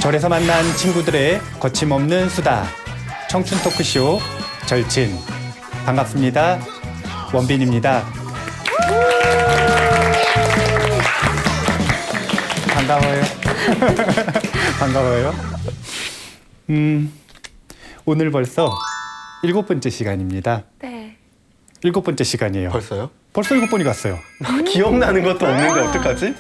절에서 만난 친구들의 거침없는 수다. 청춘 토크쇼 절친. 반갑습니다. 원빈입니다. 반가워요. 반가워요. 오늘 벌써 7번째 시간입니다. 네. 7번째 시간이에요. 벌써요? 벌써 7번이 갔어요. 기억나는 것도 없는데 어떡하지?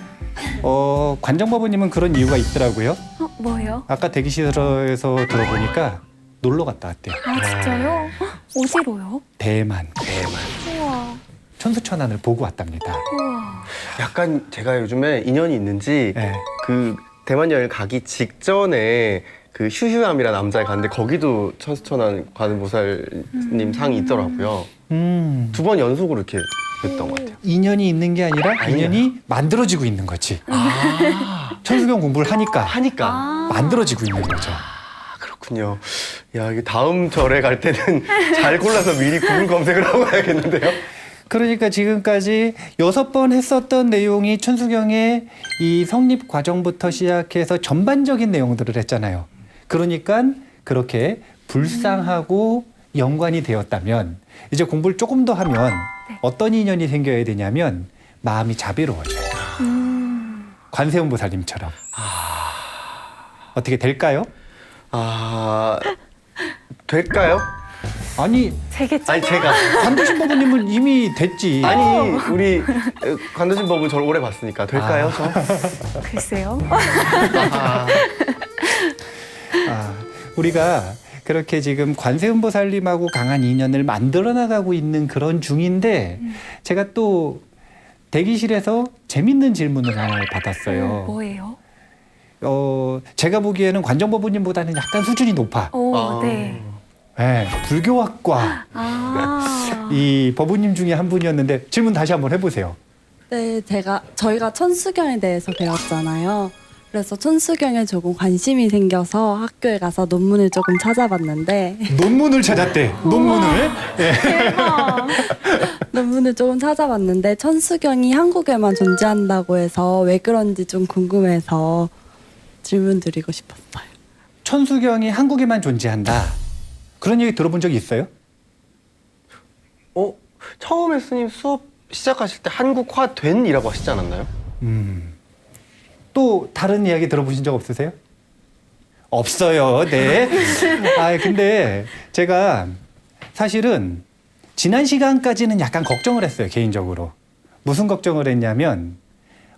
관정바보님은 그런 이유가 있더라고요. 뭐요? 아까 대기실에서 들어보니까 놀러 갔다 왔대요. 아, 진짜요? 어디로요? 대만. 우와. 천수천안을 보고 왔답니다. 우와. 약간 제가 요즘에 인연이 있는지 네. 그 대만 여행 가기 직전에 그 휴휴함이라는 남자에 갔는데 거기도 천수천안 관음보살님 상이 있더라고요. 2번 연속으로 이렇게 됐던 것 같아요. 인연이 있는 게 아니라 아니야. 인연이 만들어지고 있는 거지. 천수경 공부를 하니까 아. 만들어지고 있는 거죠. 그렇군요. 야, 이게 다음 절에 갈 때는 잘 골라서 미리 구글 검색을 하고 가야겠는데요. 그러니까 지금까지 6번 했었던 내용이 천수경의 이 성립 과정부터 시작해서 전반적인 내용들을 했잖아요. 그러니까 그렇게 불상하고 연관이 되었다면 이제 공부를 조금 더 하면 어떤 인연이 생겨야 되냐면 마음이 자비로워져요. 관세음보살님처럼. 어떻게 될까요? 될까요? 아니 되겠죠? 아니, 제가. 관두신 법부님은 이미 됐지. 아니, 우리 관두신 법은 저를 오래 봤으니까. 될까요, 저? 글쎄요. 우리가 그렇게 지금 관세음보살님하고 강한 인연을 만들어 나가고 있는 그런 중인데 제가 또 대기실에서 재밌는 질문을 하나 받았어요. 뭐예요? 제가 보기에는 관정법부님보다는 약간 수준이 높아. 네. 네, 불교학과 아. 이 법부님 중에 한 분이었는데 질문 다시 한번 해보세요. 네, 저희가 천수경에 대해서 배웠잖아요. 그래서 천수경에 조금 관심이 생겨서 학교에 가서 논문을 조금 찾아봤는데 논문을 찾았대. 논문을. 예. 대박. 논문을 조금 찾아봤는데 천수경이 한국에만 존재한다고 해서 왜 그런지 좀 궁금해서 질문 드리고 싶었어요. 천수경이 한국에만 존재한다. 그런 얘기 들어본 적이 있어요? 처음에 스님 수업 시작하실 때 한국화된이라고 하시지 않았나요? 또 다른 이야기 들어보신 적 없으세요? 없어요. 네. 근데 제가 사실은 지난 시간까지는 약간 걱정을 했어요. 개인적으로. 무슨 걱정을 했냐면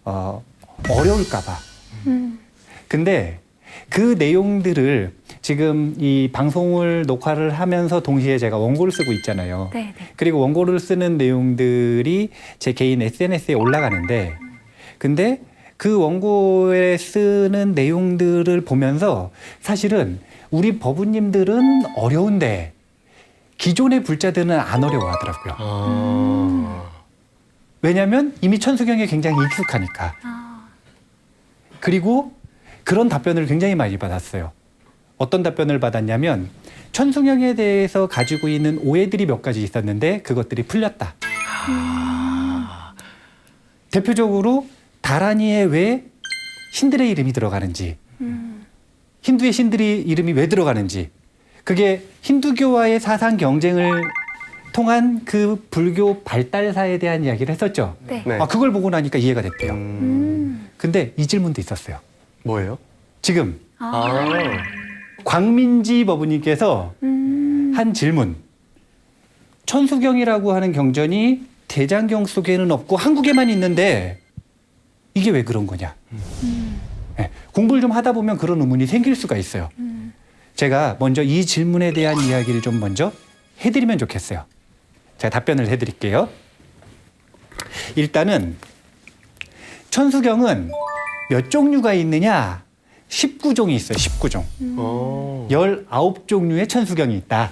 어려울까 봐. 근데 그 내용들을 지금 이 방송을 녹화를 하면서 동시에 제가 원고를 쓰고 있잖아요. 네. 그리고 원고를 쓰는 내용들이 제 개인 SNS에 올라가는데 근데 그 원고에 쓰는 내용들을 보면서 사실은 우리 법우님들은 어려운데 기존의 불자들은 안 어려워하더라고요. 왜냐하면 이미 천수경에 굉장히 익숙하니까. 그리고 그런 답변을 굉장히 많이 받았어요. 어떤 답변을 받았냐면 천수경에 대해서 가지고 있는 오해들이 몇 가지 있었는데 그것들이 풀렸다. 대표적으로 다라니에 왜 신들의 이름이 들어가는지, 힌두의 신들의 이름이 왜 들어가는지, 그게 힌두교와의 사상 경쟁을 통한 그 불교 발달사에 대한 이야기를 했었죠. 네. 네. 그걸 보고 나니까 이해가 됐대요. 근데 이 질문도 있었어요. 뭐예요? 지금 광민지 법우님께서 한 질문. 천수경이라고 하는 경전이 대장경 속에는 없고 한국에만 있는데 이게 왜 그런 거냐. 네, 공부를 좀 하다 보면 그런 의문이 생길 수가 있어요. 제가 먼저 이 질문에 대한 이야기를 좀 먼저 해드리면 좋겠어요. 제가 답변을 해드릴게요. 일단은 천수경은 몇 종류가 있느냐? 19종이 있어요. 19종. 19종류의 천수경이 있다.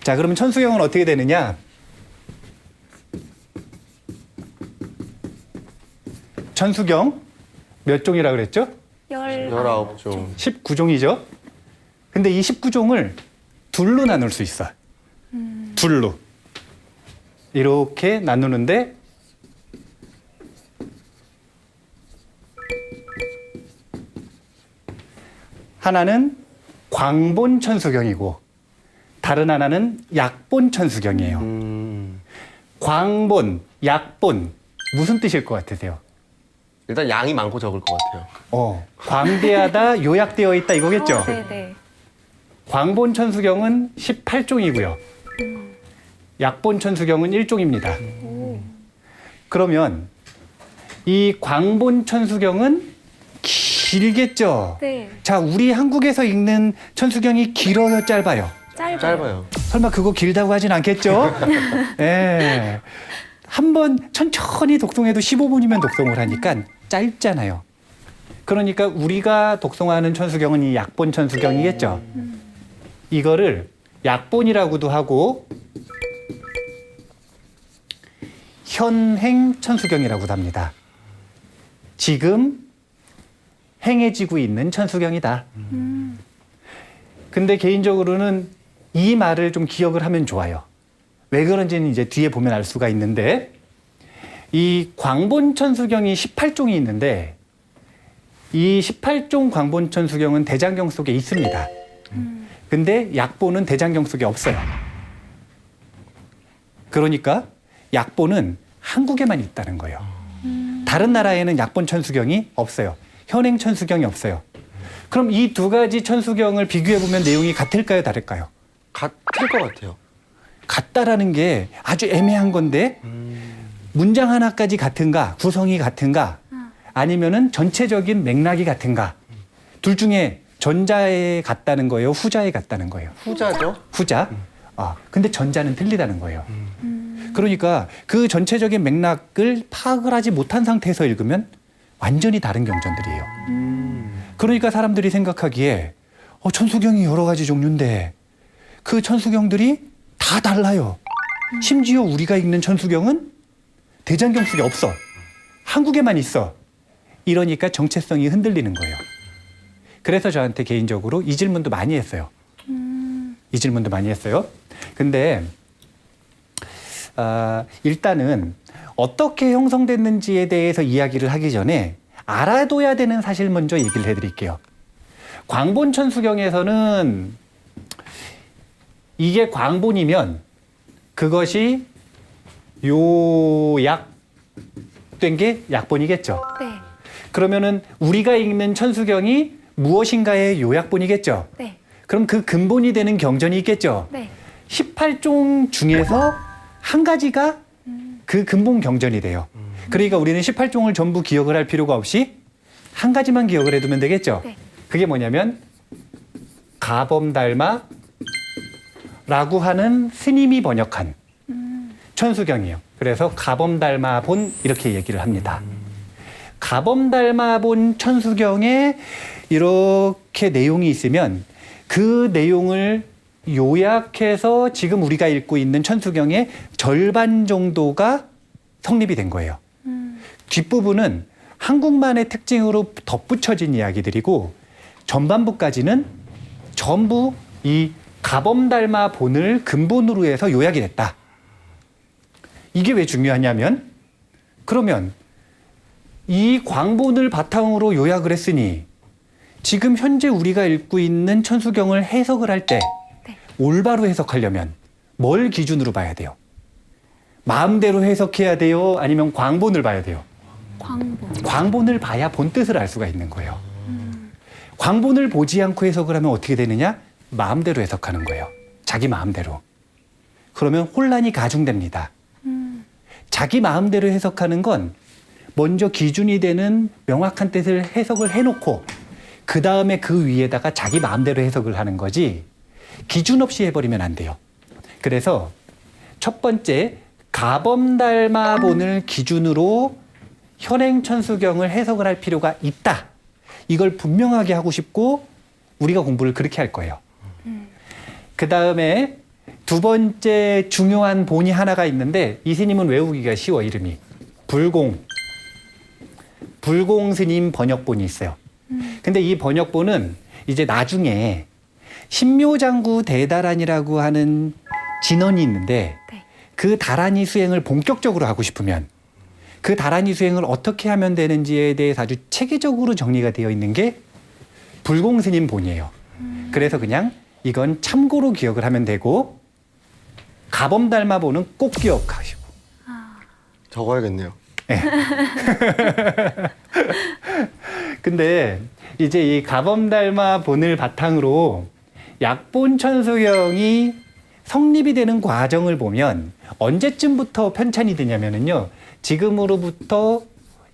자, 그러면 천수경은 어떻게 되느냐? 천수경 몇 종이라고 그랬죠? 19종. 19종이죠. 근데 이 19종을 둘로 나눌 수 있어. 둘로. 이렇게 나누는데 하나는 광본 천수경이고 다른 하나는 약본 천수경이에요. 광본, 약본 무슨 뜻일 것 같으세요? 일단 양이 많고 적을 것 같아요. 광대하다, 요약되어 있다 이거겠죠? 네네. 광본 천수경은 18종이고요. 약본 천수경은 1종입니다. 그러면 이 광본 천수경은 길겠죠? 네. 자, 우리 한국에서 읽는 천수경이 길어요, 짧아요? 짧아요. 설마 그거 길다고 하진 않겠죠? 예. 한번 천천히 독송해도 15분이면 독송을 하니까 짧잖아요. 그러니까 우리가 독송하는 천수경은 이 약본 천수경이겠죠? 이거를 약본이라고도 하고 현행 천수경이라고도 합니다. 지금 행해지고 있는 천수경이다. 근데 개인적으로는 이 말을 좀 기억을 하면 좋아요. 왜 그런지는 이제 뒤에 보면 알 수가 있는데 이 광본 천수경이 18종이 있는데 이 18종 광본 천수경은 대장경 속에 있습니다. 근데 약본은 대장경 속에 없어요. 그러니까 약본은 한국에만 있다는 거예요. 다른 나라에는 약본 천수경이 없어요. 현행 천수경이 없어요. 그럼 이 두 가지 천수경을 비교해 보면 내용이 같을까요, 다를까요? 같을 것 같아요. 같다라는 게 아주 애매한 건데 문장 하나까지 같은가, 구성이 같은가, 아니면은 전체적인 맥락이 같은가. 둘 중에 전자에 같다는 거예요, 후자에 같다는 거예요. 후자죠? 후자. 근데 전자는 틀리다는 거예요. 그러니까 그 전체적인 맥락을 파악을 하지 못한 상태에서 읽으면 완전히 다른 경전들이에요. 그러니까 사람들이 생각하기에 천수경이 여러 가지 종류인데 그 천수경들이 다 달라요. 심지어 우리가 읽는 천수경은 대장경 속에 없어. 한국에만 있어. 이러니까 정체성이 흔들리는 거예요. 그래서 저한테 개인적으로 이 질문도 많이 했어요. 이 질문도 많이 했어요. 근데 일단은 어떻게 형성됐는지에 대해서 이야기를 하기 전에 알아둬야 되는 사실 먼저 얘기를 해드릴게요. 광본 천수경에서는 이게 광본이면 그것이 요약된 게 약본이겠죠. 네. 그러면은 우리가 읽는 천수경이 무엇인가의 요약본이겠죠. 네. 그럼 그 근본이 되는 경전이 있겠죠. 네. 18종 중에서 한 가지가 그 근본 경전이 돼요. 그러니까 우리는 18종을 전부 기억을 할 필요가 없이 한 가지만 기억을 해두면 되겠죠. 네. 그게 뭐냐면 가범달마라고 하는 스님이 번역한 천수경이에요. 그래서 가범달마본 이렇게 얘기를 합니다. 가범달마본 천수경에 이렇게 내용이 있으면 그 내용을 요약해서 지금 우리가 읽고 있는 천수경의 절반 정도가 성립이 된 거예요. 뒷부분은 한국만의 특징으로 덧붙여진 이야기들이고 전반부까지는 전부 이 가범달마본을 근본으로 해서 요약이 됐다. 이게 왜 중요하냐면 그러면 이 광본을 바탕으로 요약을 했으니 지금 현재 우리가 읽고 있는 천수경을 해석을 할 때 올바로 해석하려면 뭘 기준으로 봐야 돼요? 마음대로 해석해야 돼요? 아니면 광본을 봐야 돼요? 광본. 광본을 봐야 본 뜻을 알 수가 있는 거예요. 광본을 보지 않고 해석을 하면 어떻게 되느냐? 마음대로 해석하는 거예요. 자기 마음대로. 그러면 혼란이 가중됩니다. 자기 마음대로 해석하는 건 먼저 기준이 되는 명확한 뜻을 해석을 해놓고 그 다음에 그 위에다가 자기 마음대로 해석을 하는 거지 기준 없이 해버리면 안 돼요. 그래서 첫 번째 가범달마본을 기준으로 현행 천수경을 해석을 할 필요가 있다. 이걸 분명하게 하고 싶고 우리가 공부를 그렇게 할 거예요. 그 다음에 두 번째 중요한 본이 하나가 있는데 이 스님은 외우기가 쉬워. 이름이 불공 스님 번역본이 있어요. 근데 이 번역본은 이제 나중에 신묘장구 대다란이라고 하는 진언이 있는데 네. 그 다란이 수행을 본격적으로 하고 싶으면 그 다란이 수행을 어떻게 하면 되는지에 대해서 아주 체계적으로 정리가 되어 있는 게 불공스님 본이에요. 그래서 그냥 이건 참고로 기억을 하면 되고 가범달마보는 꼭 기억하시고. 적어야겠네요. 근데 이제 이 가범달마본을 바탕으로 약본 천수경이 성립이 되는 과정을 보면 언제쯤부터 편찬이 되냐면요. 지금으로부터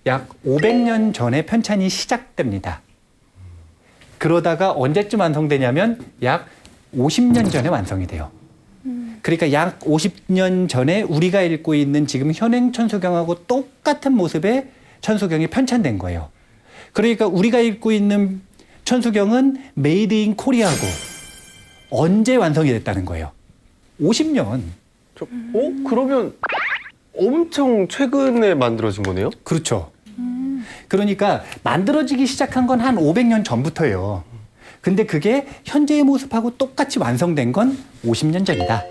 약 500년 전에 편찬이 시작됩니다. 그러다가 언제쯤 완성되냐면 약 50년 전에 완성이 돼요. 그러니까 약 50년 전에 우리가 읽고 있는 지금 현행 천수경하고 똑같은 모습의 천수경이 편찬된 거예요. 그러니까 우리가 읽고 있는 천수경은 메이드 인 코리아고 언제 완성이 됐다는 거예요? 50년. 그러면 엄청 최근에 만들어진 거네요? 그렇죠. 그러니까 만들어지기 시작한 건 한 500년 전부터예요. 근데 그게 현재의 모습하고 똑같이 완성된 건 50년 전이다.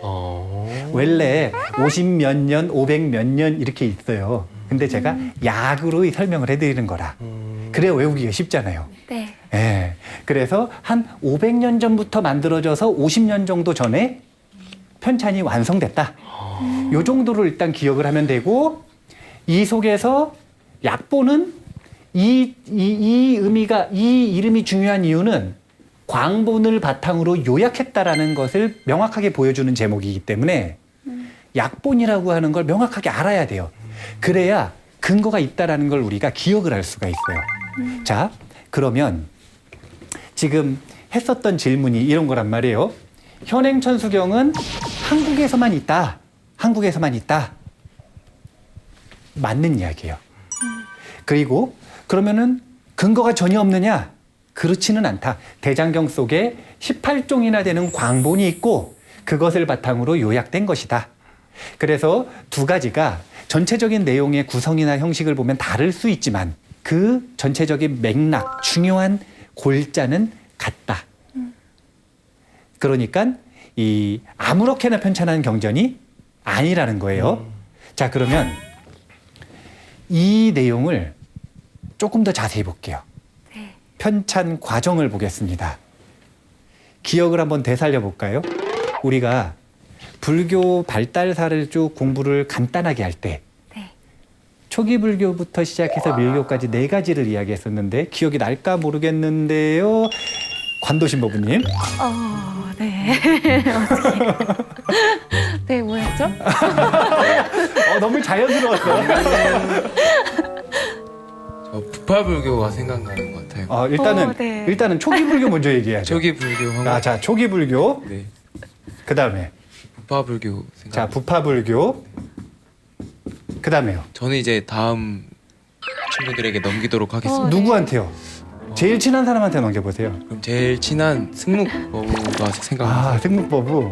원래 50몇 년, 500몇 년 이렇게 있어요. 근데 제가 약으로 설명을 해드리는 거라. 그래야 외우기가 쉽잖아요. 네. 예. 그래서 한 500년 전부터 만들어져서 50년 정도 전에 편찬이 완성됐다. 요 정도로 일단 기억을 하면 되고, 이 속에서 약본은 이 이름이 중요한 이유는 광본을 바탕으로 요약했다라는 것을 명확하게 보여주는 제목이기 때문에 약본이라고 하는 걸 명확하게 알아야 돼요. 그래야 근거가 있다라는 걸 우리가 기억을 할 수가 있어요. 자, 그러면 지금 했었던 질문이 이런 거란 말이에요. 현행 천수경은 한국에서만 있다. 한국에서만 있다. 맞는 이야기예요. 그리고 그러면은 근거가 전혀 없느냐? 그렇지는 않다. 대장경 속에 18종이나 되는 광본이 있고 그것을 바탕으로 요약된 것이다. 그래서 두 가지가 전체적인 내용의 구성이나 형식을 보면 다를 수 있지만 그 전체적인 맥락, 중요한 골자는 같다. 그러니까 이 아무렇게나 편찬한 경전이 아니라는 거예요. 자, 그러면 이 내용을 조금 더 자세히 볼게요. 네. 편찬 과정을 보겠습니다. 기억을 한번 되살려 볼까요? 우리가 불교 발달사를 쭉 공부를 간단하게 할 때 네. 초기 불교부터 시작해서 밀교까지 4가지를 이야기했었는데 기억이 날까 모르겠는데요. 관도신법부님. 네. 네, 뭐였죠? 너무 자연스러웠어요. 부파불교가 생각나는 것 같아요. 네. 일단은 초기 불교 먼저 얘기하죠. 초기 불교 한국. 자, 초기 불교. 네. 그다음에 부파불교 생각. 자, 부파불교. 그다음에요. 저는 이제 다음 친구들에게 넘기도록 하겠습니다. 누구한테요? 제일 친한 사람한테 넘겨보세요. 그럼 제일 친한 승묵버부가 생각나요. 승묵법부.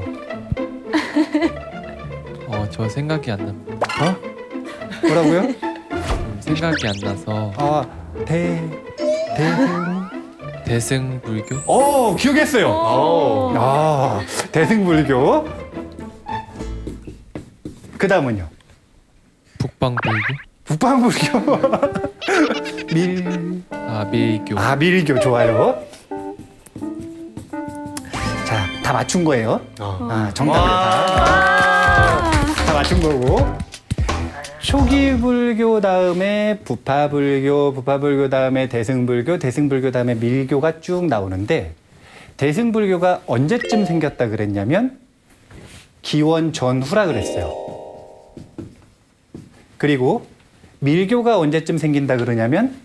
저 생각이 안 납니다. 뭐라고요? 생각이 안 나서 대승불교? 기억했어요. 대승불교. 그 다음은요? 북방불교? 북방불교. 밀교. 밀교 좋아요. 자, 다 맞춘 거예요. 정답입니다. 다 맞춘 거고. 초기 불교 다음에 부파불교, 부파불교 다음에 대승불교, 대승불교 다음에 밀교가 쭉 나오는데 대승불교가 언제쯤 생겼다 그랬냐면 기원 전후라 그랬어요. 그리고 밀교가 언제쯤 생긴다 그러냐면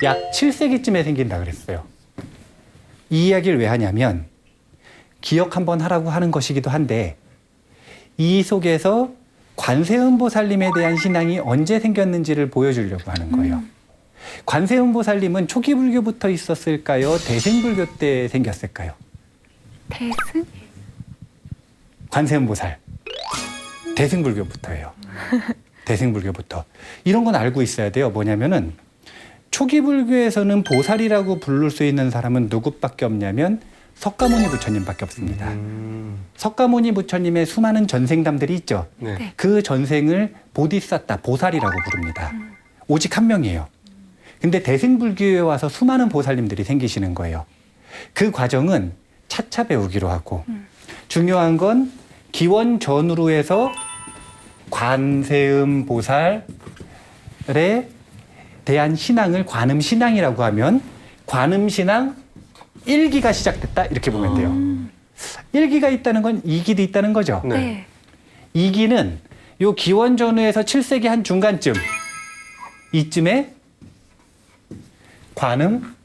약 7세기쯤에 생긴다 그랬어요. 이 이야기를 왜 하냐면 기억 한번 하라고 하는 것이기도 한데 이 속에서 관세음보살님에 대한 신앙이 언제 생겼는지를 보여주려고 하는 거예요. 관세음보살님은 초기 불교부터 있었을까요? 대승불교 때 생겼을까요? 대승? 관세음보살. 대승불교부터예요. 대승불교부터. 이런 건 알고 있어야 돼요. 뭐냐면은 초기 불교에서는 보살이라고 부를 수 있는 사람은 누구밖에 없냐면 석가모니 부처님밖에 없습니다. 석가모니 부처님의 수많은 전생담들이 있죠. 네. 그 전생을 보디사타, 보살이라고 부릅니다. 오직 한 명이에요. 근데 대승불교에 와서 수많은 보살님들이 생기시는 거예요. 그 과정은 차차 배우기로 하고 중요한 건 기원 전후로 해서 관세음 보살에 대한 신앙을 관음신앙이라고 하면 관음신앙 1기가 시작됐다 이렇게 보면 돼요. 1기가 있다는 건 2기도 있다는 거죠. 네. 네. 2기는 요 기원 전후에서 7세기 한 중간쯤 이쯤에 관음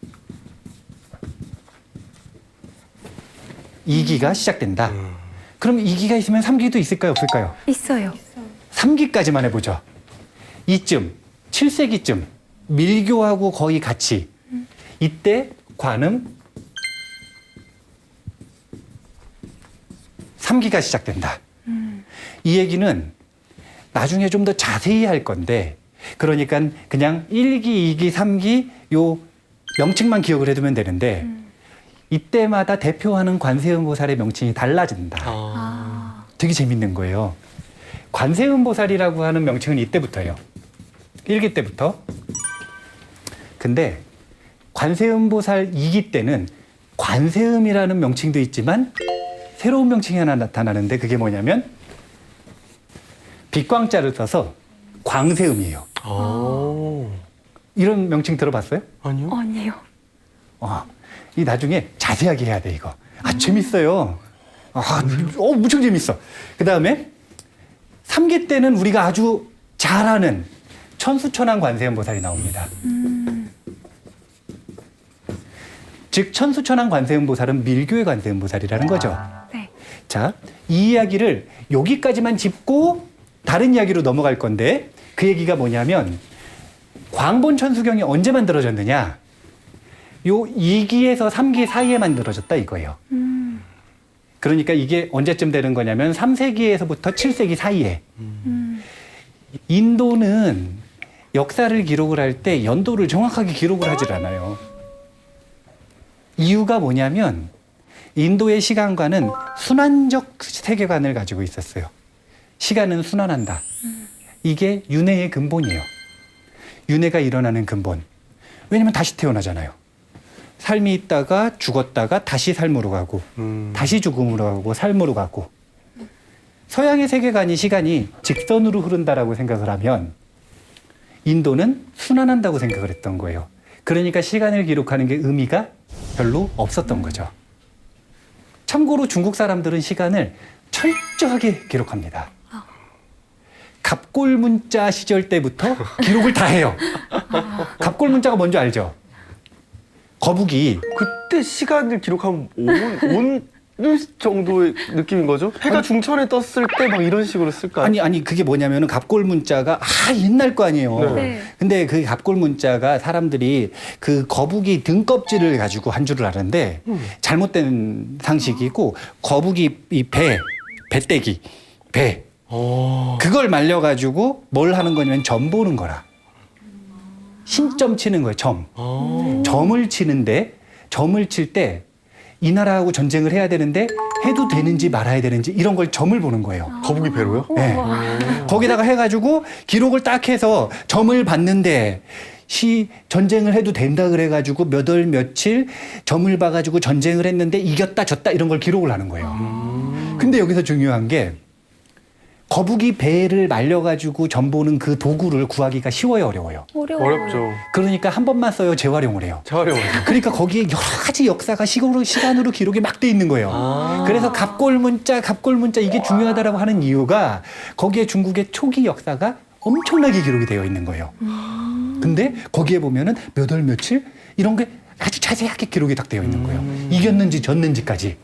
2기가 시작된다. 그럼 2기가 있으면 3기도 있을까요? 없을까요? 있어요. 3기까지만 해보죠. 이쯤 7세기쯤 밀교하고 거의 같이 이때 관음 3기가 시작된다. 이 얘기는 나중에 좀 더 자세히 할 건데 그러니까 그냥 1기, 2기, 3기 요 명칭만 기억을 해두면 되는데 이때마다 대표하는 관세음보살의 명칭이 달라진다. 되게 재밌는 거예요. 관세음보살이라고 하는 명칭은 이때부터예요. 1기 때부터. 근데 관세음보살 2기 때는 관세음이라는 명칭도 있지만 새로운 명칭이 하나 나타나는데 그게 뭐냐면 빛광자를 써서 광세음이에요. 이런 명칭 들어봤어요? 아니요. 아니요. 이 나중에 자세하게 해야 돼 이거. 재밌어요. 무척 재밌어. 그 다음에 3기 때는 우리가 아주 잘 아는 천수천왕 관세음보살이 나옵니다. 즉 천수천왕 관세음보살은 밀교의 관세음보살이라는 거죠. 네. 자, 이 이야기를 여기까지만 짚고 다른 이야기로 넘어갈 건데 그 얘기가 뭐냐면 광본 천수경이 언제 만들어졌느냐? 요 2기에서 3기 사이에 만들어졌다 이거예요. 그러니까 이게 언제쯤 되는 거냐면 3세기에서부터 7세기 사이에. 인도는 역사를 기록을 할 때 연도를 정확하게 기록을 하질 않아요. 이유가 뭐냐면 인도의 시간관은 순환적 세계관을 가지고 있었어요. 시간은 순환한다. 이게 윤회의 근본이에요. 윤회가 일어나는 근본. 왜냐면 다시 태어나잖아요. 삶이 있다가 죽었다가 다시 삶으로 가고 다시 죽음으로 가고 삶으로 가고. 서양의 세계관이 시간이 직선으로 흐른다라고 생각을 하면 인도는 순환한다고 생각을 했던 거예요. 그러니까 시간을 기록하는 게 의미가 별로 없었던 거죠. 참고로 중국 사람들은 시간을 철저하게 기록합니다. 갑골문자 시절 때부터 기록을 다 해요. 갑골문자가 뭔지 알죠? 거북이. 그때 시간을 기록하면 온 정도의 느낌인 거죠? 해가 중천에 떴을 때 막 이런 식으로 쓸까요? 아니 그게 뭐냐면은 갑골문자가 옛날 거 아니에요. 네. 근데 그 갑골문자가 사람들이 그 거북이 등껍질을 가지고 한 줄을 아는데 잘못된 상식이고 거북이 이 배때기 배 그걸 말려가지고 뭘 하는 거냐면 점 보는 거라. 신점 치는 거예요. 점을 치는데 점을 칠 때 이 나라하고 전쟁을 해야 되는데 해도 되는지 말아야 되는지 이런 걸 점을 보는 거예요. 거북이 배로요? 네. 거기다가 해가지고 기록을 딱 해서 점을 봤는데 전쟁을 해도 된다 그래가지고 몇 월 며칠 점을 봐가지고 전쟁을 했는데 이겼다 졌다 이런 걸 기록을 하는 거예요. 근데 여기서 중요한 게 거북이 배를 말려가지고 점 보는 그 도구를 구하기가 쉬워요, 어려워요? 어렵죠. 그러니까 한 번만 써요, 재활용을 해요. 재활용을. 그러니까 거기에 여러 가지 역사가 시간으로 기록이 막 돼 있는 거예요. 그래서 갑골문자 이게 중요하다라고 하는 이유가 거기에 중국의 초기 역사가 엄청나게 기록이 되어 있는 거예요. 근데 거기에 보면은 몇 월 며칠 이런 게 아주 자세하게 기록이 딱 되어 있는 거예요. 이겼는지 졌는지까지.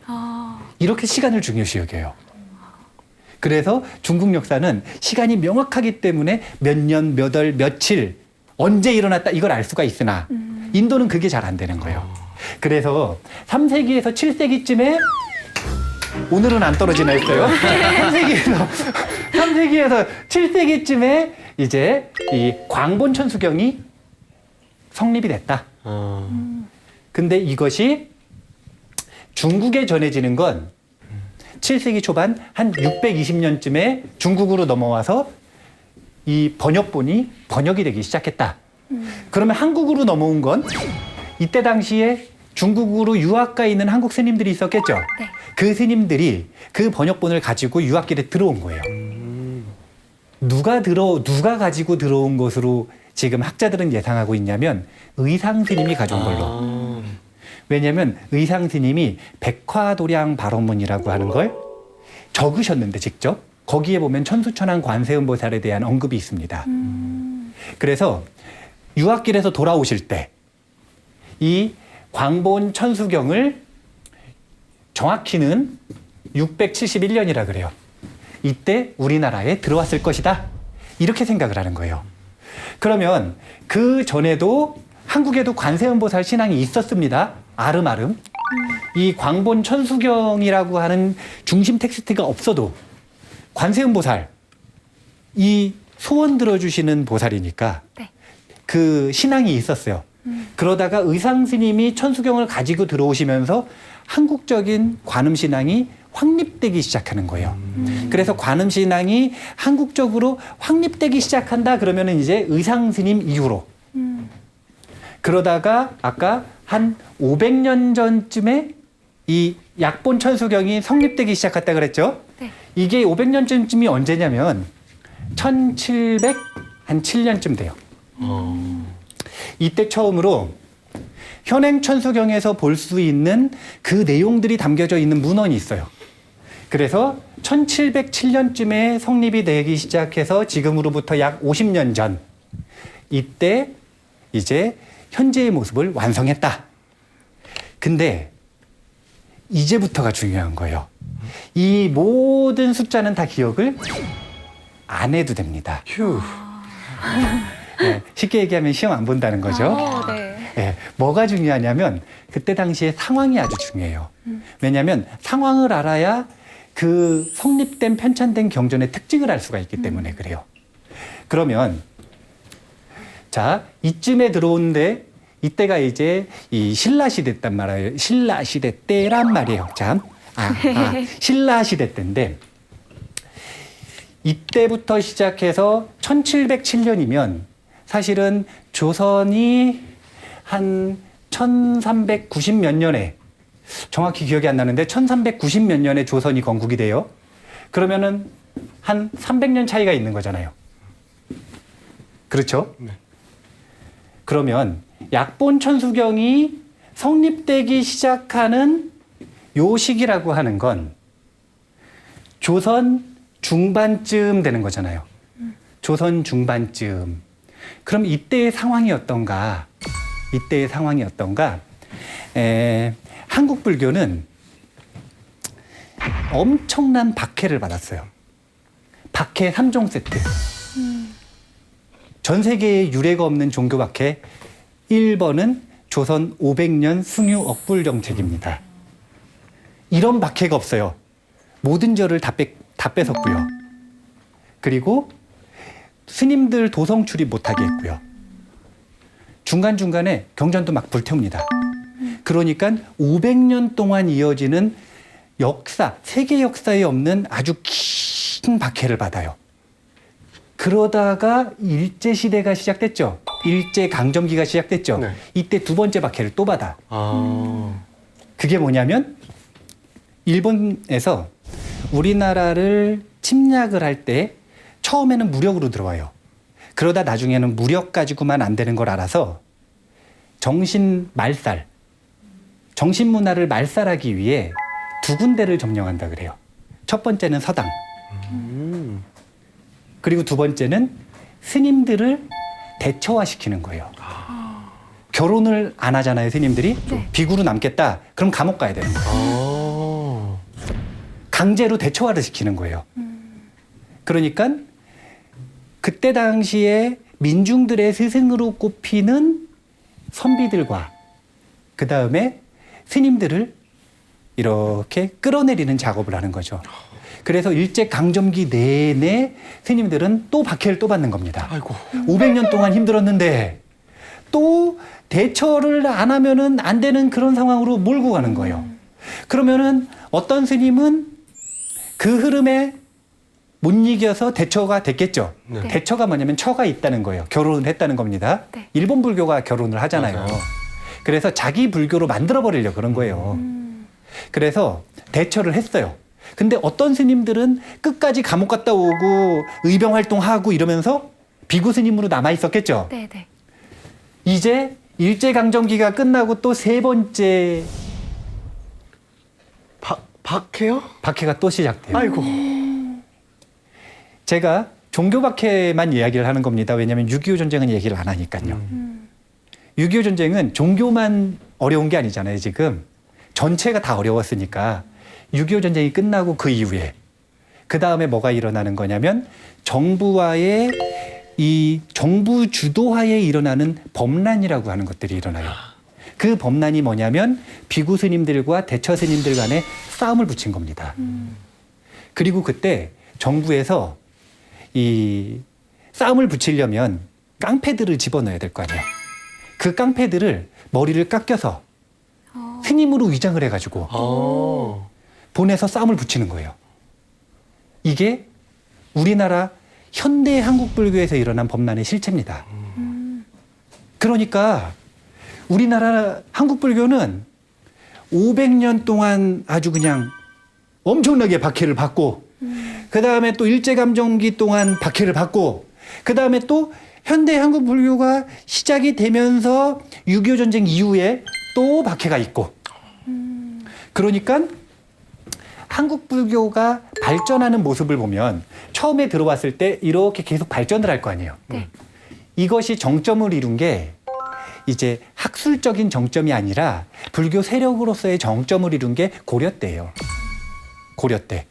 이렇게 시간을 중요시 여겨요. 그래서 중국 역사는 시간이 명확하기 때문에 몇 년, 몇 월, 며칠, 언제 일어났다 이걸 알 수가 있으나 인도는 그게 잘 안 되는 거예요. 그래서 3세기에서 7세기쯤에 오늘은 안 떨어지나 했어요. 3세기에서 7세기쯤에 이제 이 광본 천수경이 성립이 됐다. 근데 이것이 중국에 전해지는 건 7세기 초반 한 620년쯤에 중국으로 넘어와서 이 번역이 되기 시작했다. 그러면 한국으로 넘어온 건 이때 당시에 중국으로 유학가 있는 한국 스님들이 있었겠죠. 네. 그 스님들이 그 번역본을 가지고 유학길에 들어온 거예요. 누가 가지고 들어온 것으로 지금 학자들은 예상하고 있냐면 의상 스님이 가져온 걸로. 왜냐하면 의상 스님이 백화도량 발언문이라고 하는 걸 적으셨는데 직접 거기에 보면 천수천왕 관세음보살에 대한 언급이 있습니다. 그래서 유학길에서 돌아오실 때 이 광본 천수경을 정확히는 671년이라 그래요. 이때 우리나라에 들어왔을 것이다. 이렇게 생각을 하는 거예요. 그러면 그 전에도 한국에도 관세음보살 신앙이 있었습니다. 아름아름. 이 광본 천수경이라고 하는 중심 텍스트가 없어도 관세음보살, 이 소원 들어주시는 보살이니까 네. 그 신앙이 있었어요. 그러다가 의상 스님이 천수경을 가지고 들어오시면서 한국적인 관음 신앙이 확립되기 시작하는 거예요. 그래서 관음 신앙이 한국적으로 확립되기 시작한다 그러면은 이제 의상 스님 이후로. 그러다가 아까 한 500년 전쯤에 이 약본 천수경이 성립되기 시작했다 그랬죠? 네. 이게 500년쯤이 언제냐면 1707년쯤 돼요. 이때 처음으로 현행 천수경에서 볼 수 있는 그 내용들이 담겨져 있는 문헌이 있어요. 그래서 1707년쯤에 성립이 되기 시작해서 지금으로부터 약 50년 전 이때 이제 현재의 모습을 완성했다. 근데 이제부터가 중요한 거예요. 이 모든 숫자는 다 기억을 안 해도 됩니다. 휴. 네, 쉽게 얘기하면 시험 안 본다는 거죠. 네. 네, 뭐가 중요하냐면 그때 당시에 상황이 아주 중요해요. 왜냐하면 상황을 알아야 그 성립된 편찬된 경전의 특징을 알 수가 있기 때문에 그래요. 그러면 자 이쯤에 들어오는데 이때가 이제 이 신라 시대단 말이에요. 신라 시대 때란 말이에요. 참, 신라 시대 때인데 이때부터 시작해서 1707년이면 사실은 조선이 한 1390 몇 년에 정확히 기억이 안 나는데 1390 몇 년에 조선이 건국이 돼요. 그러면은 한 300년 차이가 있는 거잖아요. 그렇죠? 네. 그러면 약본 천수경이 성립되기 시작하는 요 시기라고 하는 건 조선 중반쯤 되는 거잖아요. 조선 중반쯤. 그럼 이때의 상황이 어떤가? 이때의 상황이 어떤가? 한국 불교는 엄청난 박해를 받았어요. 박해 3종 세트. 전 세계에 유례가 없는 종교 박해. 1번은 조선 500년 숭유 억불 정책입니다. 이런 박해가 없어요. 모든 절을 다 뺏었고요. 그리고 스님들 도성 출입 못하게 했고요. 중간중간에 경전도 막 불태웁니다. 그러니까 500년 동안 이어지는 역사, 세계 역사에 없는 아주 긴 박해를 받아요. 그러다가 일제시대가 시작됐죠. 일제강점기가 시작됐죠. 네. 이때 두 번째 박해를 또 받아. 그게 뭐냐면 일본에서 우리나라를 침략을 할 때 처음에는 무력으로 들어와요. 그러다 나중에는 무력 가지고만 안 되는 걸 알아서 정신 문화를 말살하기 위해 두 군데를 점령한다 그래요. 첫 번째는 서당. 그리고 두 번째는 스님들을 대처화시키는 거예요. 결혼을 안 하잖아요, 스님들이. 네. 비구로 남겠다. 그럼 감옥 가야 되는 거예요. 강제로 대처화를 시키는 거예요. 그러니까 그때 당시에 민중들의 스승으로 꼽히는 선비들과 그 다음에 스님들을 이렇게 끌어내리는 작업을 하는 거죠. 그래서 일제강점기 내내 스님들은 또 박해를 또 받는 겁니다. 아이고. 500년 동안 힘들었는데 또 대처를 안 하면은 안 되는 그런 상황으로 몰고 가는 거예요. 그러면은 어떤 스님은 그 흐름에 못 이겨서 대처가 됐겠죠. 네. 대처가 뭐냐면 처가 있다는 거예요. 결혼을 했다는 겁니다. 네. 일본 불교가 결혼을 하잖아요. 맞아요. 그래서 자기 불교로 만들어 버리려고 그런 거예요. 그래서 대처를 했어요. 근데 어떤 스님들은 끝까지 감옥 갔다 오고 의병 활동하고 이러면서 비구 스님으로 남아 있었겠죠. 네네. 이제 일제강점기가 끝나고 또 세 번째 박해요? 박해가 또 시작돼요. 아이고. 제가 종교 박해만 이야기를 하는 겁니다. 왜냐하면 6.25 전쟁은 얘기를 안 하니까요. 6.25 전쟁은 종교만 어려운 게 아니잖아요. 지금 전체가 다 어려웠으니까 6.25 전쟁이 끝나고 그 이후에 그 다음에 뭐가 일어나는 거냐면 정부와의 이 정부 주도하에 일어나는 범란이라고 하는 것들이 일어나요. 그 범란이 뭐냐면 비구 스님들과 대처 스님들 간에 싸움을 붙인 겁니다. 그리고 그때 정부에서 이 싸움을 붙이려면 깡패들을 집어넣어야 될 거 아니에요. 그 깡패들을 머리를 깎여서 스님으로 위장을 해가지고 아. 보내서 싸움을 붙이는 거예요. 이게 우리나라 현대 한국 불교에서 일어난 범란의 실체입니다. 그러니까 우리나라 한국 불교는 500년 동안 아주 그냥 엄청나게 박해를 받고 그 다음에 또 일제감정기 동안 박해를 받고 그 다음에 또 현대 한국 불교가 시작이 되면서 6.25 전쟁 이후에 또 박해가 있고 그러니까 한국 불교가 발전하는 모습을 보면 처음에 들어왔을 때 이렇게 계속 발전을 할 거 아니에요. 네. 이것이 정점을 이룬 게 이제 학술적인 정점이 아니라 불교 세력으로서의 정점을 이룬 게 고려 때예요. 고려 때.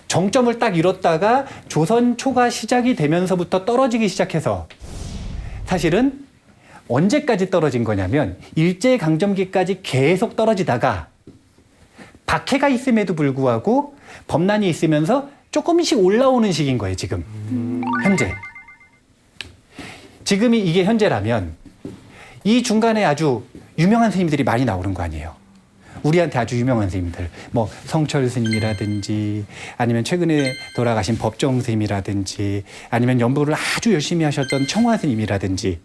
정점을 딱 이뤘다가 조선 초가 시작이 되면서부터 떨어지기 시작해서 사실은 언제까지 떨어진 거냐면 일제강점기까지 계속 떨어지다가 박해가 있음에도 불구하고 범란이 있으면서 조금씩 올라오는 시기인 거예요, 지금. 현재. 지금이 이게 현재라면 이 중간에 아주 유명한 스님들이 많이 나오는 거 아니에요. 우리한테 아주 유명한 스님들, 뭐 성철 스님이라든지 아니면 최근에 돌아가신 법정 스님이라든지 아니면 연구를 아주 열심히 하셨던 청화 스님이라든지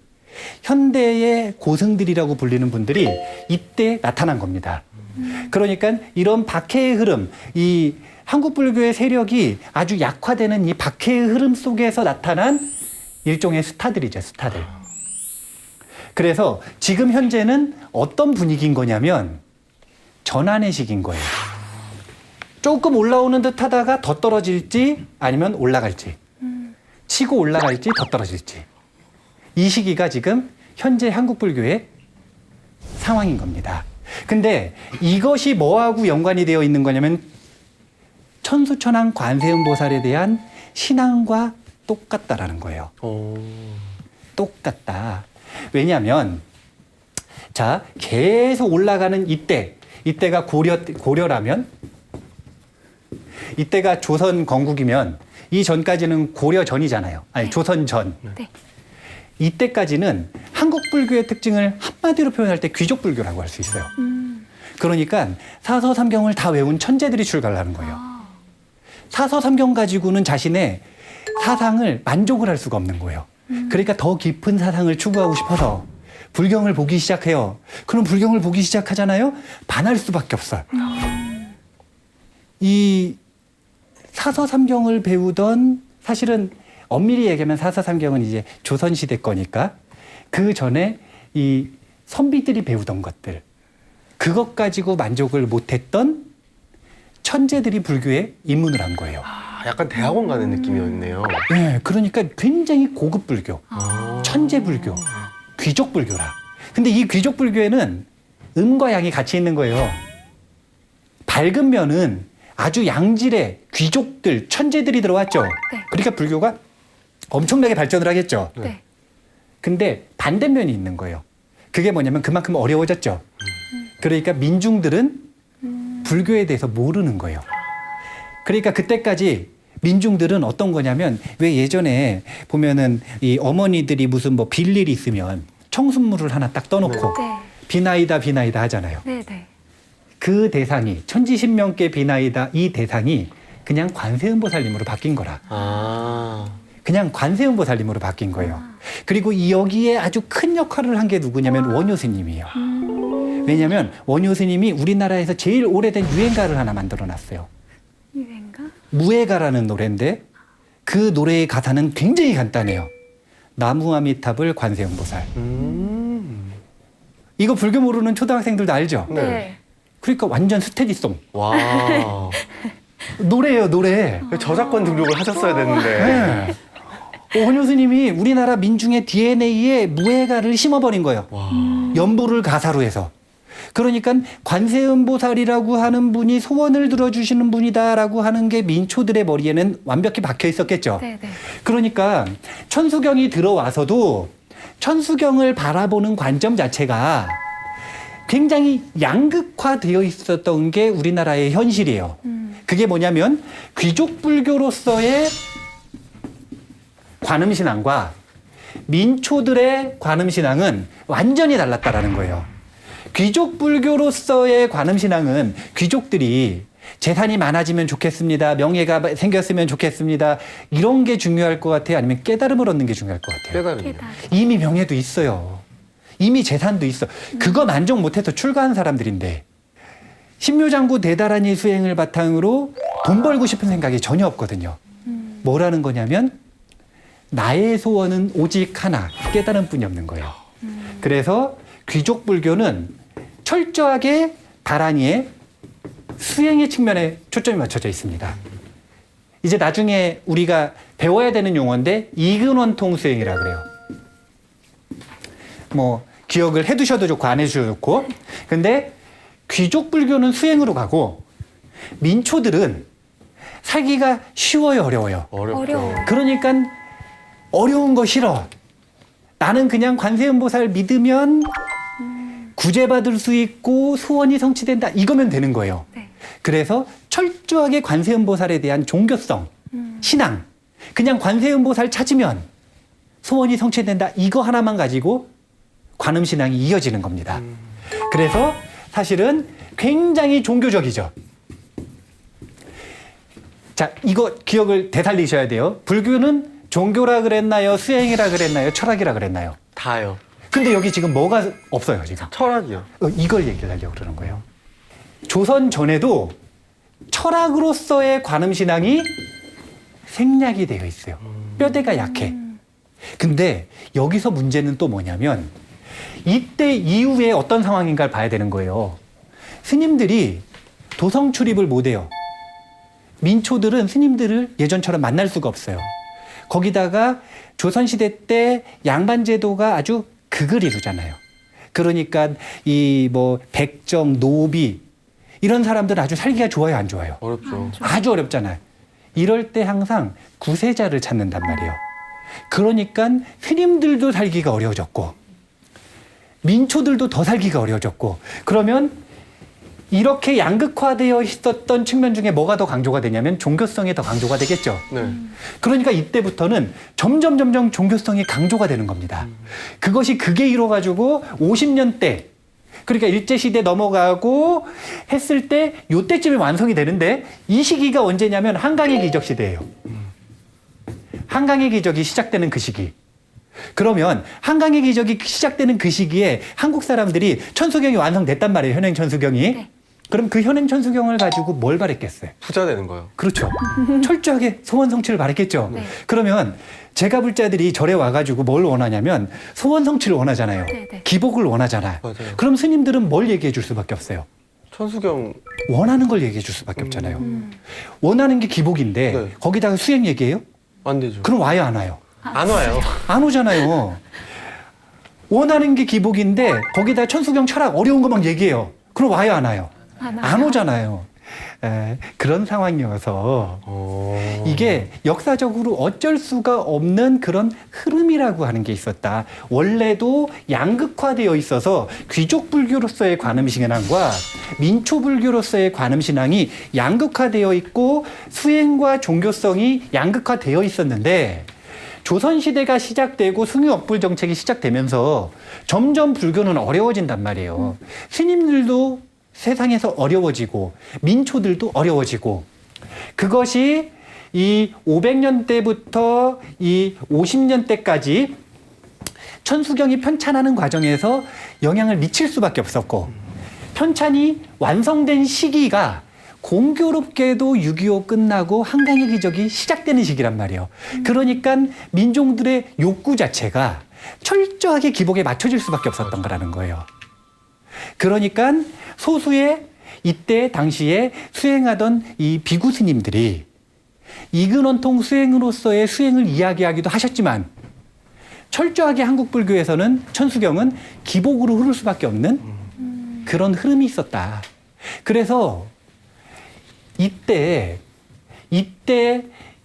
현대의 고승들이라고 불리는 분들이 이때 나타난 겁니다. 그러니까 이런 박해의 흐름, 이 한국 불교의 세력이 아주 약화되는 이 박해의 흐름 속에서 나타난 일종의 스타들이죠, 스타들. 그래서 지금 현재는 어떤 분위기인 거냐면 전환의 시기인 거예요. 조금 올라오는 듯 하다가 더 떨어질지 아니면 올라갈지, 치고 올라갈지 더 떨어질지. 이 시기가 지금 현재 한국 불교의 상황인 겁니다. 근데 이것이 뭐하고 연관이 되어 있는 거냐면 천수천왕 관세음보살에 대한 신앙과 똑같다라는 거예요. 똑같다. 왜냐하면 자 계속 올라가는 이때가 고려라면 이때가 조선 건국이면 이 전까지는 고려 전이잖아요. 아니 조선 전. 네. 이때까지는 한국 불교의 특징을 한마디로 표현할 때 귀족 불교라고 할 수 있어요. 그러니까 사서삼경을 다 외운 천재들이 출가를 하는 거예요. 사서삼경 가지고는 자신의 사상을 만족을 할 수가 없는 거예요. 그러니까 더 깊은 사상을 추구하고 싶어서 불경을 보기 시작해요. 그럼 불경을 보기 시작하잖아요. 반할 수밖에 없어요. 이 사서삼경을 배우던 사실은 엄밀히 얘기하면 사서삼경은 이제 조선시대 거니까 그 전에 이 선비들이 배우던 것들 그것 가지고 만족을 못했던 천재들이 불교에 입문을 한 거예요. 약간 대학원 가는 느낌이었네요. 네, 그러니까 굉장히 고급 불교, 천재 불교, 귀족 불교라. 근데 이 귀족 불교에는 음과 양이 같이 있는 거예요. 밝은 면은 아주 양질의 귀족들, 천재들이 들어왔죠. 네. 그러니까 불교가 엄청나게 발전을 하겠죠. 네. 근데 반대면이 있는 거예요. 그게 뭐냐면 그만큼 어려워졌죠. 그러니까 민중들은 불교에 대해서 모르는 거예요. 그러니까 그때까지 민중들은 어떤 거냐면 왜 예전에 보면은 이 어머니들이 무슨 뭐 빌일 있으면 청순물을 하나 딱 떠놓고 네. 비나이다 비나이다 하잖아요. 네. 네. 그 대상이 천지신명께 비나이다 이 대상이 그냥 관세음보살님으로 바뀐 거라. 아. 그냥 관세음보살님으로 바뀐 거예요. 그리고 여기에 아주 큰 역할을 한 게 누구냐면 원효 스님이에요. 왜냐하면 원효 스님이 우리나라에서 제일 오래된 유행가를 하나 만들어놨어요. 유행가? 무예가라는 노래인데 그 노래의 가사는 굉장히 간단해요. 나무 아미탑을 관세음보살. 이거 불교 모르는 초등학생들도 알죠? 네. 그러니까 완전 스테디송. 와. 노래예요, 노래. 저작권 등록을 하셨어야 되는데. 네. 원효 스님이 우리나라 민중의 DNA에 무예가를 심어버린 거예요. 와. 연보를 가사로 해서. 그러니까 관세음보살이라고 하는 분이 소원을 들어주시는 분이다라고 하는 게 민초들의 머리에는 완벽히 박혀 있었겠죠. 네, 네. 그러니까 천수경이 들어와서도 천수경을 바라보는 관점 자체가 굉장히 양극화되어 있었던 게 우리나라의 현실이에요. 그게 뭐냐면 귀족 불교로서의 관음신앙과 민초들의 관음신앙은 완전히 달랐다라는 거예요. 귀족 불교로서의 관음신앙은 귀족들이 재산이 많아지면 좋겠습니다. 명예가 생겼으면 좋겠습니다. 이런 게 중요할 것 같아요? 아니면 깨달음을 얻는 게 중요할 것 같아요? 깨달음이요. 이미 명예도 있어요. 이미 재산도 있어. 그거 만족 못해서 출가한 사람들인데 신묘장구 대다라니 수행을 바탕으로 돈 벌고 싶은 생각이 전혀 없거든요. 뭐라는 거냐면 나의 소원은 오직 하나, 깨달음뿐이 없는 거예요. 그래서 귀족 불교는 철저하게 다라니의 수행의 측면에 초점이 맞춰져 있습니다. 이제 나중에 우리가 배워야 되는 용어인데 이근원통 수행이라 그래요. 뭐 기억을 해두셔도 좋고 안 해주셔도 좋고. 근데 귀족 불교는 수행으로 가고 민초들은 살기가 쉬워요, 어려워요? 어렵죠. 그러니까 어려운 거 싫어. 나는 그냥 관세음보살 믿으면 구제받을 수 있고 소원이 성취된다. 이거면 되는 거예요. 네. 그래서 철저하게 관세음보살에 대한 종교성, 신앙. 그냥 관세음보살 찾으면 소원이 성취된다. 이거 하나만 가지고 관음신앙이 이어지는 겁니다. 그래서 사실은 굉장히 종교적이죠. 자, 이거 기억을 되살리셔야 돼요. 불교는 종교라 그랬나요? 수행이라 그랬나요? 철학이라 그랬나요? 다요. 근데 여기 지금 뭐가 없어요, 지금? 철학이요. 이걸 얘기를 하려고 그러는 거예요. 조선 전에도 철학으로서의 관음신앙이 생략이 되어 있어요. 뼈대가 약해. 근데 여기서 문제는 또 뭐냐면 이때 이후에 어떤 상황인가를 봐야 되는 거예요. 스님들이 도성 출입을 못 해요. 민초들은 스님들을 예전처럼 만날 수가 없어요. 거기다가 조선시대 때 양반제도가 아주 극을 이루잖아요. 그러니까 이 뭐 백정, 노비 이런 사람들은 아주 살기가 좋아요, 안 좋아요? 어렵죠. 아주 어렵잖아요. 이럴 때 항상 구세자를 찾는단 말이에요. 그러니까 스님들도 살기가 어려워졌고 민초들도 더 살기가 어려워졌고 그러면 이렇게 양극화되어 있었던 측면 중에 뭐가 더 강조가 되냐면 종교성이 더 강조가 되겠죠. 네. 그러니까 이때부터는 점점 종교성이 강조가 되는 겁니다. 그것이 극에 이뤄가지고 50년대 그러니까 일제시대 넘어가고 했을 때 요때쯤에 완성이 되는데 이 시기가 언제냐면 한강의 기적 시대예요. 한강의 기적이 시작되는 그 시기. 그러면 한강의 기적이 시작되는 그 시기에 한국 사람들이 천수경이 완성됐단 말이에요. 현행 천수경이. 네. 그럼 그 현행 천수경을 가지고 뭘 바랬겠어요? 부자 되는 거요. 그렇죠. 철저하게 소원 성취를 바랬겠죠. 네. 그러면 제가불자들이 절에 와가지고 뭘 원하냐면 소원 성취를 원하잖아요. 네, 네. 기복을 원하잖아요. 맞아요. 그럼 스님들은 뭘 얘기해 줄 수밖에 없어요? 천수경. 원하는 걸 얘기해 줄 수밖에 없잖아요. 원하는 게 기복인데 네. 거기다가 수행 얘기해요? 안 되죠. 그럼 와요, 안 와요? 안 와요. 안 오잖아요. 원하는 게 기복인데 거기다 천수경 철학 어려운 것만 얘기해요. 그럼 와요, 안 와요? 안 오잖아요. 그런 상황이어서 이게 역사적으로 어쩔 수가 없는 그런 흐름이라고 하는 게 있었다. 원래도 양극화되어 있어서 귀족 불교로서의 관음신앙과 민초 불교로서의 관음신앙이 양극화되어 있고 수행과 종교성이 양극화되어 있었는데 조선시대가 시작되고 승유억불 정책이 시작되면서 점점 불교는 어려워진단 말이에요. 스님들도 세상에서 어려워지고 민초들도 어려워지고 그것이 이 500년대부터 이 50년대까지 천수경이 편찬하는 과정에서 영향을 미칠 수밖에 없었고 편찬이 완성된 시기가 공교롭게도 6.25 끝나고 한강의 기적이 시작되는 시기란 말이에요. 그러니까 민중들의 욕구 자체가 철저하게 기복에 맞춰질 수밖에 없었던 거라는 거예요. 그러니까 소수의 이때 당시에 수행하던 이 비구 스님들이 이근원통 수행으로서의 수행을 이야기하기도 하셨지만 철저하게 한국 불교에서는 천수경은 기복으로 흐를 수밖에 없는 그런 흐름이 있었다. 그래서 이때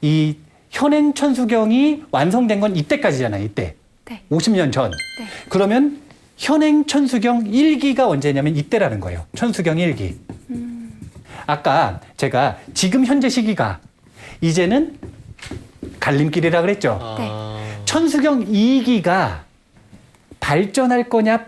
이 현행 천수경이 완성된 건 이때까지잖아요. 이때. 네. 50년 전. 네. 그러면 현행 천수경 1기가 언제냐면 이때라는 거예요. 천수경 1기. 아까 제가 지금 현재 시기가 이제는 갈림길이라 그랬죠. 천수경 2기가 발전할 거냐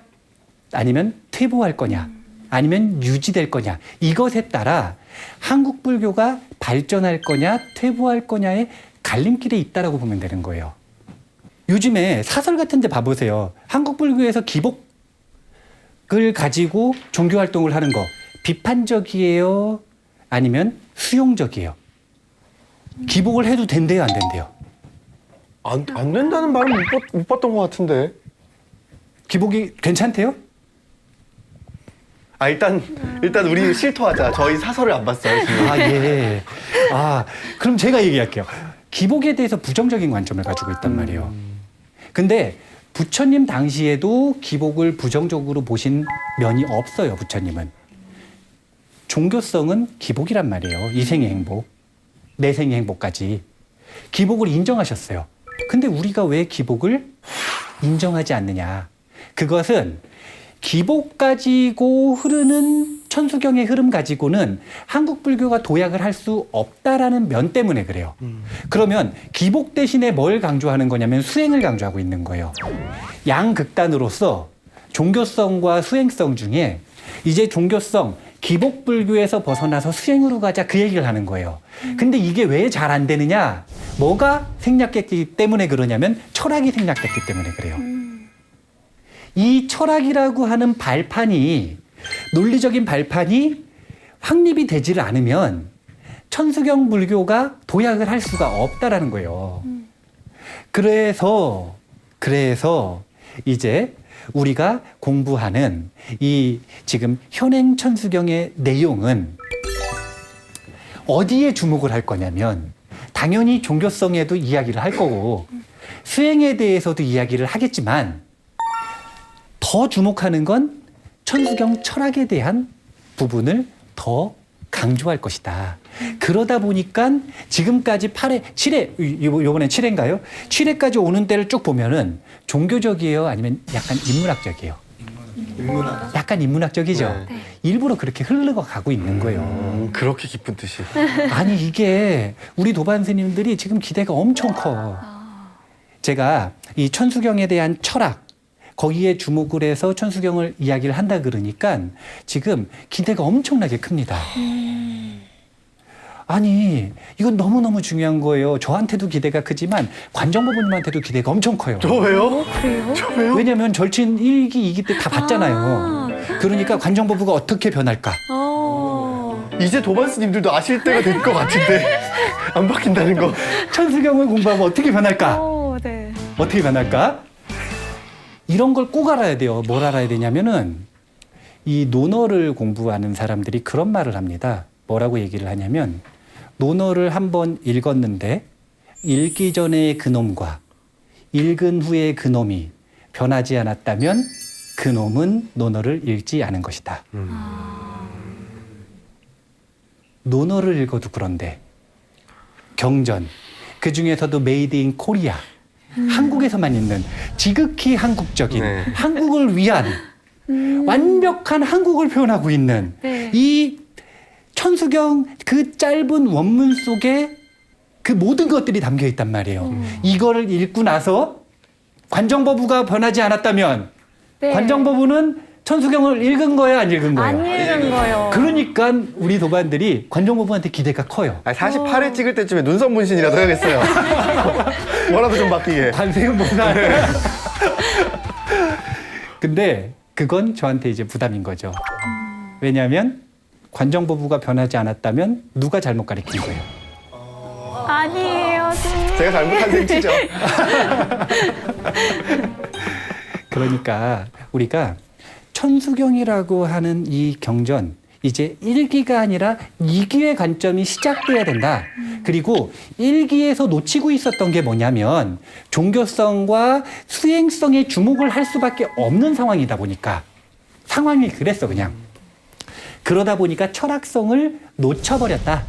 아니면 퇴보할 거냐 아니면 유지될 거냐 이것에 따라 한국 불교가 발전할 거냐 퇴보할 거냐의 갈림길에 있다라고 보면 되는 거예요. 요즘에 사설 같은 데 봐보세요. 한국 불교에서 기복을 가지고 종교 활동을 하는 거 비판적이에요? 아니면 수용적이에요? 기복을 해도 된대요? 안 된대요? 안 된다는 말은 못 봤던 것 같은데. 기복이 괜찮대요? 일단 우리 실토하자. 저희 사설을 안 봤어요. 지금. 예. 그럼 제가 얘기할게요. 기복에 대해서 부정적인 관점을 가지고 있단 말이에요. 근데 부처님 당시에도 기복을 부정적으로 보신 면이 없어요, 부처님은. 종교성은 기복이란 말이에요. 이생의 행복, 내생의 행복까지. 기복을 인정하셨어요. 근데 우리가 왜 기복을 인정하지 않느냐. 그것은 기복 가지고 흐르는 천수경의 흐름 가지고는 한국 불교가 도약을 할 수 없다라는 면 때문에 그래요. 그러면 기복 대신에 뭘 강조하는 거냐면 수행을 강조하고 있는 거예요. 양극단으로서 종교성과 수행성 중에 이제 종교성, 기복 불교에서 벗어나서 수행으로 가자 그 얘기를 하는 거예요. 근데 이게 왜 잘 안 되느냐? 뭐가 생략됐기 때문에 그러냐면 철학이 생략됐기 때문에 그래요. 이 철학이라고 하는 발판이 논리적인 발판이 확립이 되지를 않으면 천수경 불교가 도약을 할 수가 없다라는 거예요. 그래서 이제 우리가 공부하는 이 지금 현행 천수경의 내용은 어디에 주목을 할 거냐면 당연히 종교성에도 이야기를 할 거고 수행에 대해서도 이야기를 하겠지만 더 주목하는 건 천수경 철학에 대한 부분을 더 강조할 것이다. 그러다 보니까 지금까지 8회, 7회, 이번엔 7회인가요? 7회까지 오는 때를 쭉 보면은 종교적이에요? 아니면 약간 인문학적이에요? 약간 인문학적이죠? 네. 일부러 그렇게 흘러가고 있는 거예요. 그렇게 깊은 뜻이. 아니, 이게 우리 도반 스님들이 지금 기대가 엄청 커. 제가 이 천수경에 대한 철학, 거기에 주목을 해서 천수경을 이야기를 한다 그러니까 지금 기대가 엄청나게 큽니다. 아니, 이건 너무너무 중요한 거예요. 저한테도 기대가 크지만 관정법부님한테도 기대가 엄청 커요. 저 왜요? 그래요? 저 왜요? 왜냐면 절친 1기, 2기 때 다 봤잖아요. 그러니까 관정법부가 어떻게 변할까? 이제 도반 스님들도 아실 때가 될 것 같은데 안 바뀐다는 거. 천수경을 공부하면 어떻게 변할까? 네. 어떻게 변할까? 이런 걸 꼭 알아야 돼요. 뭘 알아야 되냐면은 이 논어를 공부하는 사람들이 그런 말을 합니다. 뭐라고 얘기를 하냐면 논어를 한번 읽었는데 읽기 전의 그놈과 읽은 후의 그놈이 변하지 않았다면 그놈은 논어를 읽지 않은 것이다. 논어를 읽어도 그런데 경전, 그 중에서도 메이드 인 코리아, 한국에서만 있는 지극히 한국적인 네. 한국을 위한 완벽한 한국을 표현하고 있는 네. 이 천수경 그 짧은 원문 속에 그 모든 것들이 담겨 있단 말이에요. 이거를 읽고 나서 관정법부가 변하지 않았다면 네. 관정법부는 천수경을 읽은 거야, 안 읽은 거예요? 안 읽은 거요. 그러니까 우리 도반들이 관정법부한테 기대가 커요. 48회 찍을 때쯤에 눈썹 문신이라도 해야겠어요. 뭐라도 좀 바뀌게. 관세음 보살. 근데 그건 저한테 이제 부담인 거죠. 왜냐하면 관정보부가 변하지 않았다면 누가 잘못 가르친 거예요? 아니에요, 선생님. 제가 잘못한 셈 치죠. 그러니까 우리가 천수경이라고 하는 이 경전 이제 1기가 아니라 2기의 관점이 시작돼야 된다. 그리고 1기에서 놓치고 있었던 게 뭐냐면 종교성과 수행성에 주목을 할 수밖에 없는 상황이다 보니까 상황이 그랬어 그냥. 그러다 보니까 철학성을 놓쳐버렸다.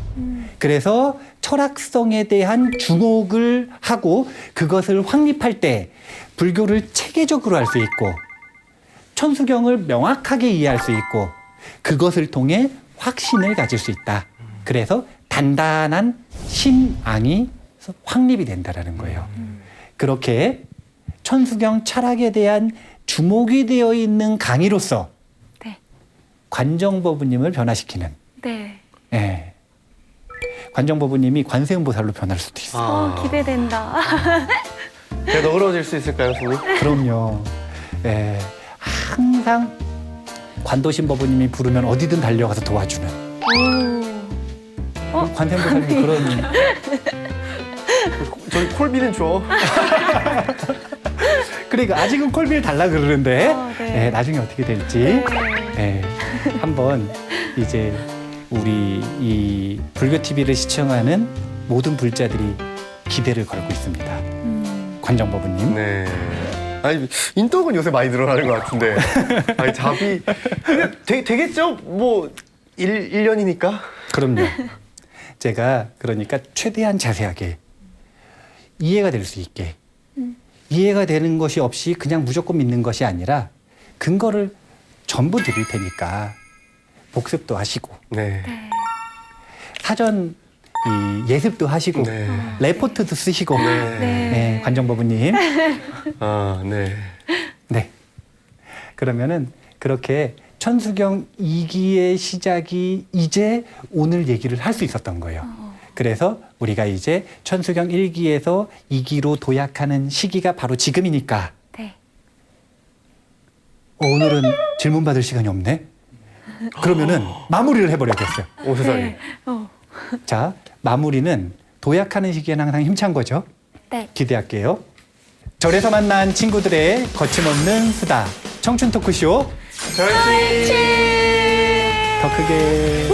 그래서 철학성에 대한 주목을 하고 그것을 확립할 때 불교를 체계적으로 할 수 있고 천수경을 명확하게 이해할 수 있고 그것을 통해 확신을 가질 수 있다. 그래서 단단한 신앙이 확립이 된다라는 거예요. 그렇게 천수경 철학에 대한 주목이 되어 있는 강의로서 네. 관정법부님을 변화시키는 네. 예. 관정법부님이 관세음보살로 변할 수도 있어요. 기대된다. 제가 너그러질 수 있을까요, 선생님? 그럼요. 예. 항상 관도신법부님이 부르면 어디든 달려가서 도와주는 관세음보살님 그런 저희 콜비는 줘. 그러니까 아직은 콜비를 달라 그러는데 네. 예, 나중에 어떻게 될지 네. 예, 한번 이제 우리 이 불교 TV를 시청하는 모든 불자들이 기대를 걸고 있습니다. 관정법부님. 네. 아니 인덕은 요새 많이 늘어나는 것 같은데. 아니 잡이 근데 되겠죠? 뭐 1년이니까. 그럼요. 제가 그러니까 최대한 자세하게 이해가 될 수 있게 이해가 되는 것이 없이 그냥 무조건 믿는 것이 아니라 근거를 전부 드릴 테니까 복습도 하시고 네. 사전 이 예습도 하시고 네. 레포트도 쓰시고 네. 네, 관정법부님. 아, 네. 네. 그러면은 그렇게 천수경 2기의 시작이 이제 오늘 얘기를 할 수 있었던 거예요. 그래서 우리가 이제 천수경 1기에서 2기로 도약하는 시기가 바로 지금이니까 네. 오늘은 질문 받을 시간이 없네. 그러면은 마무리를 해버려야겠어요. 오 세상에. 네. 자, 마무리는 도약하는 시기에는 항상 힘찬 거죠. 네. 기대할게요. 절에서 만난 친구들의 거침없는 수다. 청춘 토크쇼. 저희 더 크게.